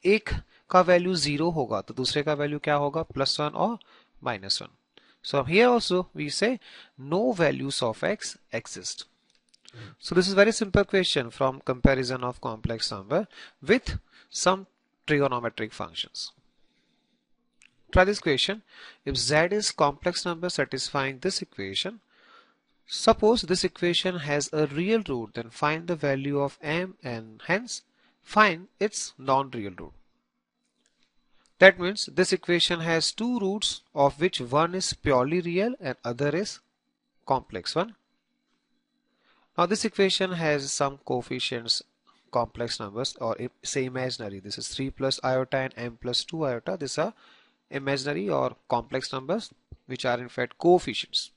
एक का वैल्यू 0 होगा तो दूसरे का वैल्यू क्या होगा, +1 और -1. So here also we say no values of x exist. So this is very simple question from comparison of complex number with some trigonometric functions. Try this question. If z is complex number satisfying this equation, suppose this equation has a real root, then find the value of m and hence find its non-real root. That means this equation has two roots of which one is purely real and other is complex one. Now this equation has some coefficients, complex numbers, or say imaginary. This is 3 plus iota and m plus 2 iota. These are imaginary or complex numbers which are in fact coefficients.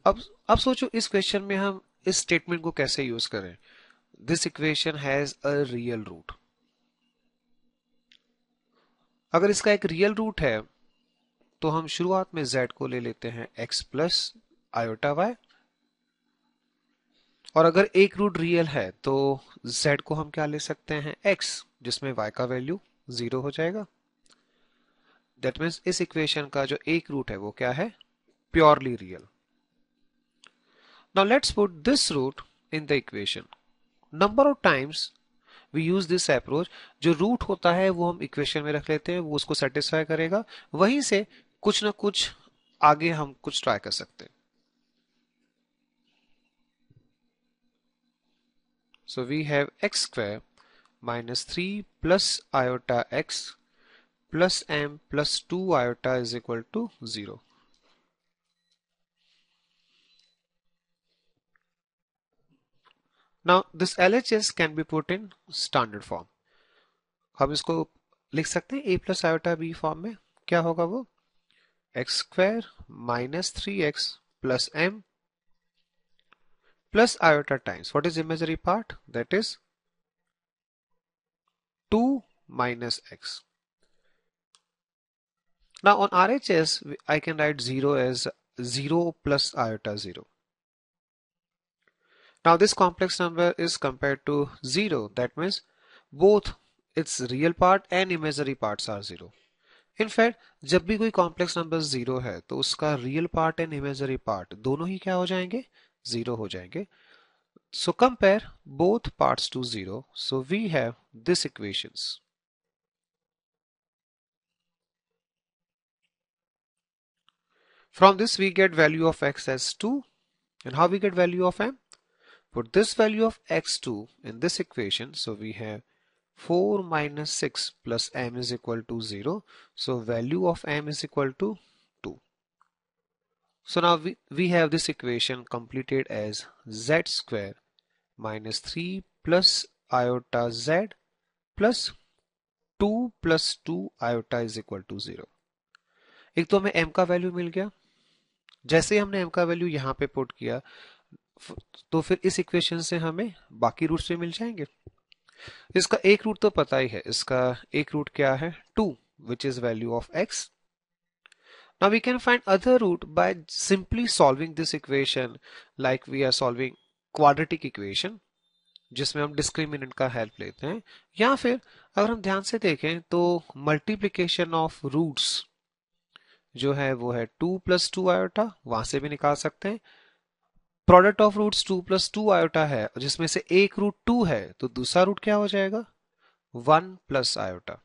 अब सोचो इस question में हम इस statement को कैसे use करें. This equation has a real root. अगर इसका एक रियल रूट है तो हम शुरुआत में z को ले लेते हैं x प्लस आयोटा y, और अगर एक रूट रियल है तो z को हम क्या ले सकते हैं, x, जिसमें y का वैल्यू 0 हो जाएगा. दैट मीन्स इस इक्वेशन का जो एक रूट है वो क्या है, purely real. Now let's put this root in the equation. Number of times we use this approach. जो रूट होता है वो हम इक्वेशन में रख लेते हैं, वो उसको सेटिस्फाई करेगा, वहीं से कुछ ना कुछ आगे हम कुछ ट्राई कर सकते हैं. So we have x square minus 3 plus iota x plus m plus 2 iota is equal to 0. Now this LHS can be put in standard form. हम इसको लिख सकते हैं a plus iota b form में. क्या होगा वो, x square minus 3x plus m plus iota times what is imaginary part, that is 2 minus x. Now on RHS I can write 0 as 0 plus iota 0. Now this complex number is compared to 0. That means both its real part and imaginary parts are 0. In fact, जब भी कोई complex number 0 है तो उसका real part and imaginary part दोनों ही क्या हो जाएंगे, 0 हो जाएंगे. So compare both parts to 0. So we have this equations. From this we get value of x as 2. And how we get value of m? Put this value of x2 in this equation. So we have 4 minus 6 plus m is equal to 0. So value of m is equal to 2. So now we have this equation completed as z square minus 3 plus iota z plus 2 plus 2 iota is equal to 0. एक तो हमें m का value मिल गया. जैसे ही हमने m का value यहाँ पे पुट किया तो फिर इस इक्वेशन से हमें बाकी रूट्स भी मिल जाएंगे. इसका एक रूट तो पता ही है. इसका एक रूट क्या है, 2, which is value of x. Now we can find other root by simply solving this equation like we are solving quadratic equation, जिसमें हम डिस्क्रिमिनेंट का हेल्प लेते हैं. या फिर अगर हम ध्यान से देखें तो मल्टीप्लीकेशन ऑफ रूट्स जो है वो है 2 plus 2 आयोटा, वहां से भी निकाल सकते हैं. Product of roots 2 plus 2 iota है जिसमें से एक रूट 2 है तो दूसरा रूट क्या हो जाएगा, 1 plus आयोटा.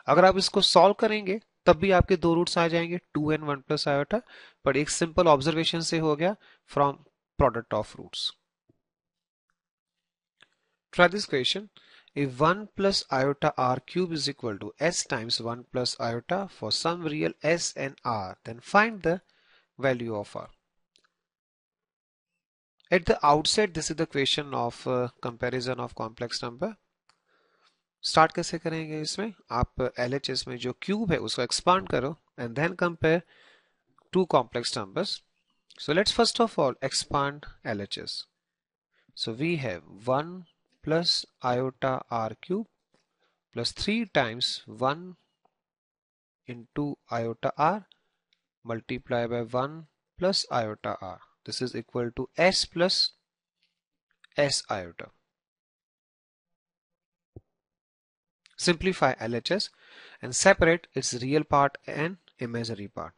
अगर आप इसको सॉल्व करेंगे तब भी आपके दो रूट्स आ जाएंगे, 2 and 1 plus आयोटा. पर एक सिंपल ऑब्जर्वेशन से हो गया from product of roots. Try this question. If 1 plus iota r cube is equal to s times 1 plus iota for some real s and r, then find the value of r. At the outset, this is the question of comparison of complex number. Start कैसे करेंगे इसमें, आप LHS में जो cube है उसको expand करो and then compare to complex numbers. So let's first of all expand LHS. So we have 1 plus iota r cube plus 3 times 1 into iota r multiplied by 1 plus iota r. This is equal to s plus s iota. Simplify LHS and separate its real part and imaginary part.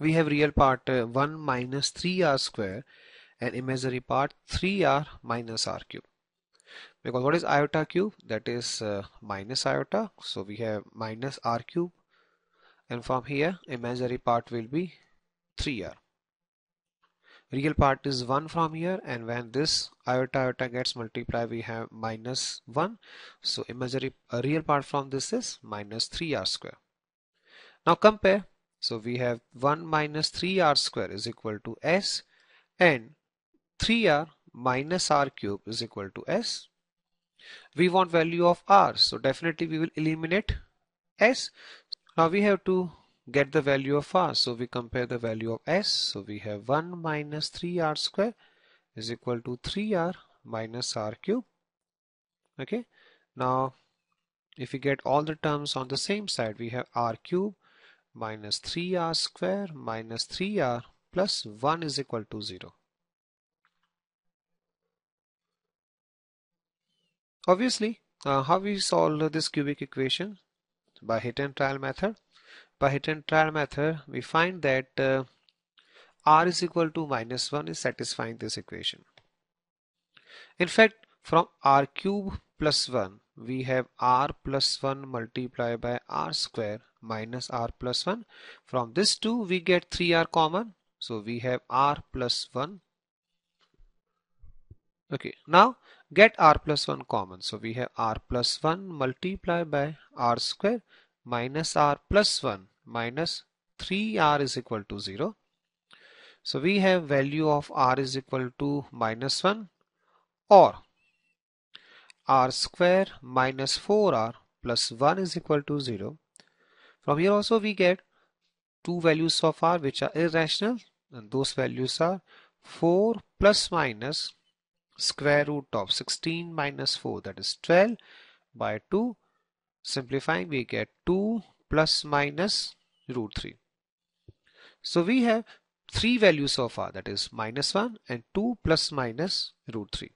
We have real part 1 minus 3r square and imaginary part 3r minus r cube. Because what is iota cube? That is minus iota. So we have minus r cube, and from here imaginary part will be 3r. Real part is 1 from here, and when this iota gets multiplied we have minus 1. So imaginary real part from this is minus 3r square. Now compare. So we have 1 minus 3r square is equal to s, and 3r minus r cube is equal to s. We want value of r, so definitely we will eliminate s. Now we have to get the value of r, so we compare the value of s. So we have 1 minus 3r square is equal to 3r minus r cube. Okay, now if we get all the terms on the same side, we have r cube minus 3r square minus 3r plus 1 is equal to 0. Obviously, how we solve this cubic equation? By hit and trial method. By hit and trial method, we find that r is equal to minus 1 is satisfying this equation. In fact, from r cube plus 1, we have r plus 1 multiplied by r square minus r plus 1. From this 2, we get 3r common. So we have r plus 1. Okay, now get r plus 1 common. So we have r plus 1 multiplied by r square minus r plus 1 minus 3r is equal to 0. So we have value of r is equal to minus 1 or r square minus 4r plus 1 is equal to 0. From here also we get two values of r which are irrational, and those values are 4 plus minus square root of 16 minus 4, that is 12 by 2. Simplifying, we get 2 plus minus root 3. So we have three values of r, that is minus 1 and 2 plus minus root 3.